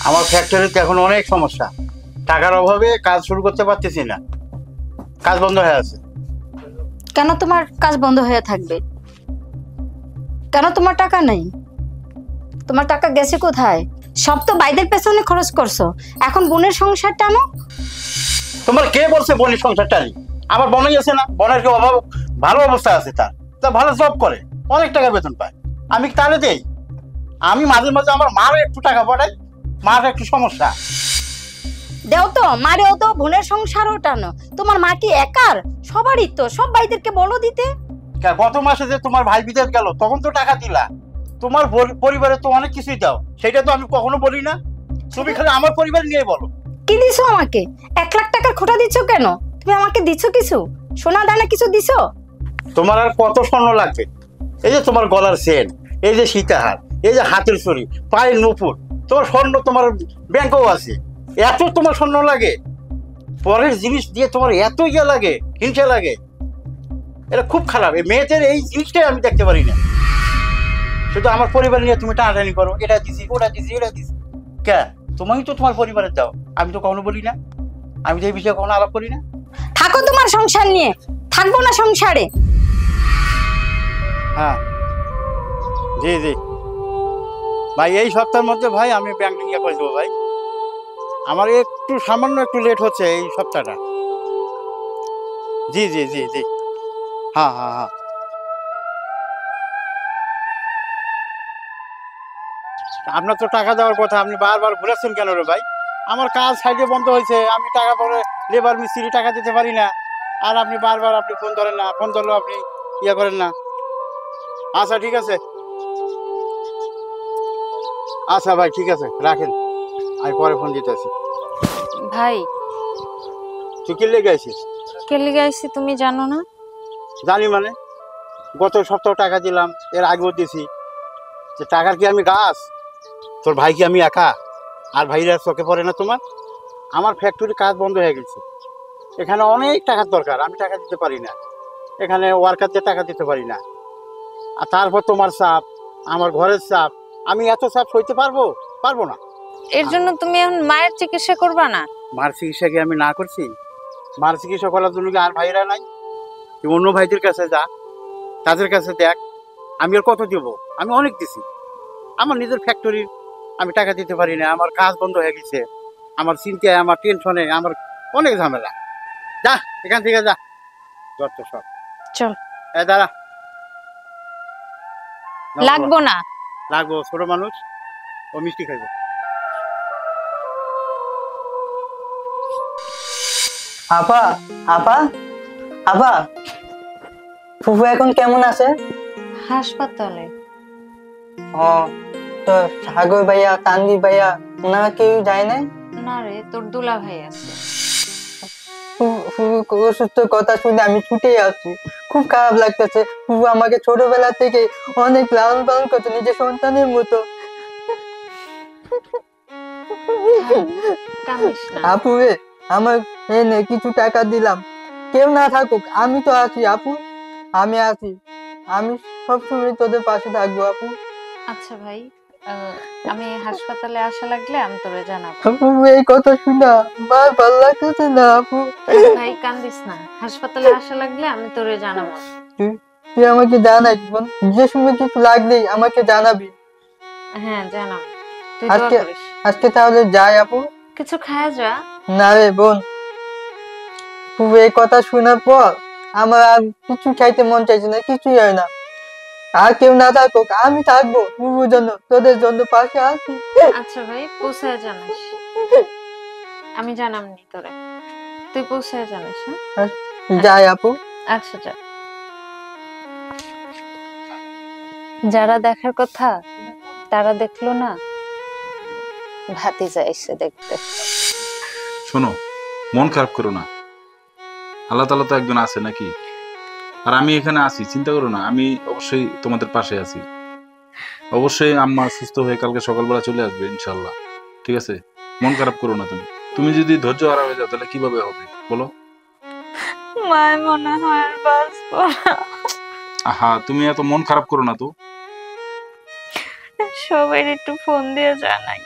আমার ফ্যাক্টরিতে এখন অনেক সমস্যা, টাকার অভাবে কাজ শুরু করতে পারতেছি না, কাজ বন্ধ হয়ে আছে। কেন তোমার কাজ বন্ধ হয়ে থাকবে? কেন তোমার টাকা নেই? তোমার টাকা গেছে কোথায়? সব তো বাইদের পেছনে খরচ করছো, এখন বোনের সংসার টানো। তোমার কে বলছে বোনের সংসারটা নেই? আমার বোনই আছে না, বোনের কি অভাব? ভালো অবস্থা আছে তার, তা ভালো জব করে, অনেক টাকা বেতন পায়। আমি কি তাহলে দেই? আমি মাঝে মাঝে আমার মারও একটু টাকা পাঠাই, মার একটু সমস্যা। দেও তো, মারেও তো, বোনের সংসারও টানো। তোমার মা কি একার? সবারই তো, সব ভাইদেরকে বলো দিতে। গত মাসে যে তোমার ভাই বিদেশ গেল তখন তো টাকা দিলা, তোমার পরিবারে তো অনেক কিছুই দাও, সেটা তো আমি কখনো বলি না। তুমি খালি আমার পরিবার নিয়ে বলো। কি দিছো আমাকে? 1 লাখ টাকার খোটা দিচ্ছ কেন? তুমি আমাকে দিছো কিছু? সোনা দানা কিছু দিছো? তোমার আর কত স্বর্ণ লাগবে? এই যে তোমার গলার চেন, এই যে সীতাহার, এই যে হাতের চুড়ি, পায়ের নুপুর, তোমার স্বর্ণ তোমার ব্যাংকেও আছে। এত তোমার স্বর্ণ লাগে? পরের জিনিস দিয়ে তোমার এত ইয়ে লাগে, হিংসা লাগে। এটা খুব খারাপ। এই মেয়েদের এই জিনিসটাই আমি দেখতে পারি না। শুধু আমার পরিবার নিয়ে তুমি টানাটানি করো, এটা দিছি ওটা দিছি এটা দিছি। কে? তুমি তো তোমার পরিবারের দাও, আমি তো কখনো বলি না, আমি তো এই বিষয়ে কখনো আলাপ করি না। থাকো তোমার সংসার নিয়ে, থাকবো না সংসারে। হ্যাঁ, জি জি ভাই, এই সপ্তাহের মধ্যে ভাই আমি ব্যাংক ইয়ে করে দেবো ভাই। আমার একটু সামান্য একটু লেট হচ্ছে এই সপ্তাহটা। জি জি জি জি, হ্যাঁ হ্যাঁ হ্যাঁ। আপনার তো টাকা দেওয়ার কথা, আপনি বারবার ঘুরাচ্ছেন কেন রে ভাই? আমার কাজ সাইডে বন্ধ হয়েছে, আমি টাকা পরে লেবার মিস্ত্রি টাকা দিতে পারি না, আর আপনি বারবার আপনি ফোন ধরেন না, ফোন ধরলেও আপনি ইয়ে করেন না। আচ্ছা ঠিক আছে, আচ্ছা ভাই ঠিক আছে, রাখেন, আমি পরে ফোন দিতেছি। ভাই, তুই কি লেগে আছিস? কে লিগে আইছি তুমি জানো না? জানি মানে, গত সপ্তাহ টাকা দিলাম, এর আগেও দিছি। যে টাকার কি আমি গাছ? তোর ভাই কি আমি একা? আর ভাইরা চোখে পড়ে না তোমার? আমার ফ্যাক্টরি কাজ বন্ধ হয়ে গেছে, এখানে অনেক টাকার দরকার, আমি টাকা দিতে পারি না, এখানে ওয়ার্কারদের টাকা দিতে পারি না। আর তারপর তোমার চাপ, আমার ঘরের চাপ, আমি এত চাপ সইতে পারবো? পারবো না। এর জন্য তুমি এখন মায়ের চিকিৎসা করবা না? মার চিকিৎসা কি আমি না করছি? মার চিকিৎসা করার জন্য কি আর ভাইরা নাই? তুই অন্য ভাইদের কাছে যা, তাদের কাছে দেখ, আমি আর কত দিব? আমি অনেক দিছি। আমার নিজের ফ্যাক্টরি আমি টাকা দিতে পারি না, আমার কাজ বন্ধ হয়ে গেছে, আমার চিন্তায়, আমার টেনশনে, আমার অনেক ঝামেলা। যা এখান থেকে যা, যত সব। চল। দাঁড়া, লাগবো না। লাগবো, ছোট মানুষ, ও মিষ্টি খাইব। আপা, আপা, আপা, ফুফু এখন কেমন আছে? হাসপাতালে। ও, তো সাগর ভাইয়া, তানভীর ভাইয়া, ওনারা কেউ যায় না? না রে, তোর দুলা ভাই আছে। ফুফু অসুস্থ কথা শুনে আমি ছুটে আসছি, খুব খারাপ লাগতেছে। ফুফু আমাকে ছোটবেলা থেকে অনেক লালন পালন করতো নিজের সন্তানের মতো। কাঁদিস না। আপু রে, আমার এনে কিছু টাকা দিলাম, কেউ না থাকুক আমি তো আছি আপু, আমি আছি, আমি সবসময় তোদের পাশে থাকবো আপু। আচ্ছা ভাই, আমি হাসপাতালে আসা লাগলে আমি তোরে জানাবো। আপু এই কথা শুনা আমার ভালো লাগতেছে না আপু। ভাই কান্দিস না, হাসপাতালে আসা লাগলে আমি তোরে জানাবো। তুই আমাকে জানাই বোন, যে সময় কিছু লাগলেই আমাকে জানাবি। হ্যাঁ জানাবো, তুই দোয়া আজকে করিস। আজকে তাহলে যাই আপু। কিছু খায়া যা। না রে বোন, ফুফু এই কথা শোনার পর আমার আর কিছু খাইতে মন চাইছে না, কিছুই হয় না। আর কেউ না থাকুক আমি থাকবো ফুফুর জন্য, তোদের জন্য পাশে আছি। আচ্ছা ভাই, পৌঁছায় জানাস, আমি জানামনি তোরে, তুই পৌঁছায় জানিস। হ্যাঁ যাই আপু। আচ্ছা যা। যারা দেখার কথা তারা দেখলো না, ভাতিজা এসে দেখতে। শোনো, মন খারাপ করো না, আল্লাহ তাআলা তো একজন আছে নাকি? আর আমি এখানে আছি, চিন্তা করো না, আমি অবশ্যই তোমাদের পাশে আছি। অবশ্যই আম্মা সুস্থ হয়ে কালকে সকালবেলা চলে আসবে ইনশাল্লাহ, ঠিক আছে? মন খারাপ করো না। তুমি তুমি যদি ধৈর্য হারা হয়ে যাও তাহলে কিভাবে হবে বলো? মায় মনে হয় আর বাঁচবো না। আহা, তুমি এত মন খারাপ করো না তো। সবাই একটু ফোন দিয়ে জানাই।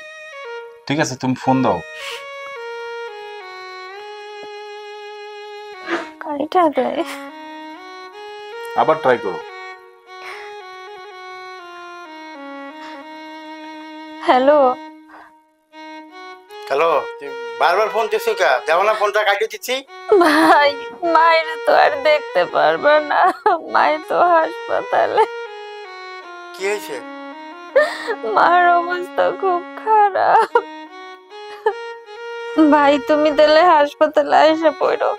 ঠিক আছে, তুমি ফোন দাও। কাইটা দেয়। আবার ট্রাই করো। হ্যালো, হ্যালো, বারবার ফোন দিচ্ছি কা? যাও না, ফোনটা কাটিয়ে দিচ্ছি। ভাই মায়ের তো আর দেখতে পারবে না, মায়ের তো হাসপাতালে। কি হয়েছে? মার অবস্থা খুব খারাপ। ভাই তুমি তাহলে হাসপাতালে এসে পড়ো,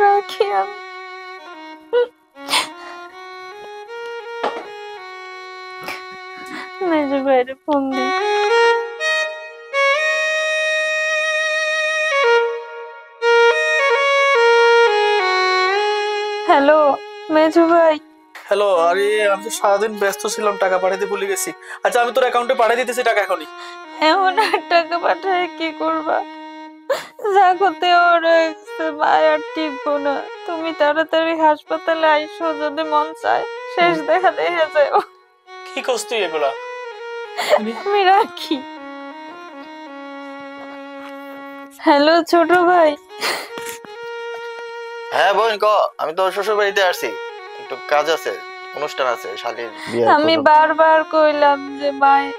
রাখি আমি। মেজো ভাইরে ফোন দি। হ্যালো মেজো ভাই। হ্যালো, আরে আমি তো সারাদিন ব্যস্ত ছিলাম, টাকা পাঠাতে ভুলে গেছি। আচ্ছা আমি তোর অ্যাকাউন্টে পাঠিয়ে দিতেছি টাকা এখনই। এমন আর টাকা পাঠায় কি করবা? যা করতে ওরে মায়ের টিকবো না। তুমি তাড়াতাড়ি হাসপাতালে আইসো, যদি মন চায় শেষ দেখা দেখে যাও। কি করছ তুই এগুলা? আমি রাখি। হ্যালো ছোট ভাই। হ্যাঁ বোন ক, আমি তো শ্বশুর বাড়িতে আসছি, একটু কাজ আছে, অনুষ্ঠান আছে শালীর বিয়ে। আমি বারবার কইলাম যে মায়ের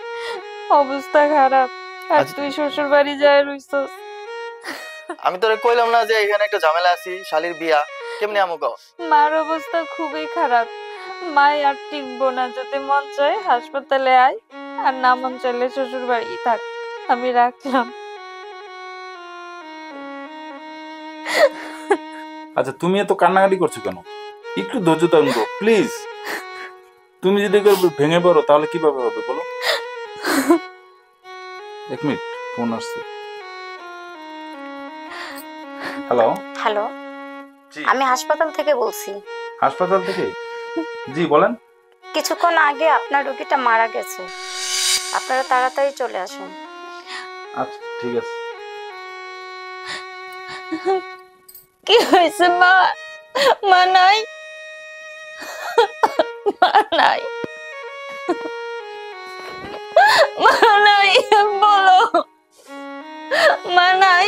অবস্থা খারাপ, আর আচ্ছা। তুই শ্বশুর বাড়ি যায় রইছস। আমি তোরে কইলাম না যে এখানে একটা ঝামেলা আছি, শালীর বিয়া, কেমনে আমু ক? মার অবস্থা খুবই খারাপ, মাই আর টিকবো না। যদি মন চায় হাসপাতালে আয়, আর না মন চাইলে শ্বশুর বাড়ি থাক। আমি রাখলাম। আচ্ছা, তুমি এত কান্নাকাটি করছো কেন? একটু ধৈর্য ধারণ করো প্লিজ। তুমি যদি এবার ভেঙে পড়ো তাহলে কিভাবে হবে বলো? 1 মিনিট, ফোন আসছে। হ্যালো। হ্যালো, জি, আমি হাসপাতাল থেকে বলছি। হাসপাতাল থেকে? জি বলেন। কিছুক্ষণ আগে আপনার রোগীটা মারা গেছে, আপনারা তাড়াতাড়ি চলে আসুন। আচ্ছা ঠিক আছে। কি হয়েছে মা? মা নাই, মা নাই, মা নাই, বলো মা নাই।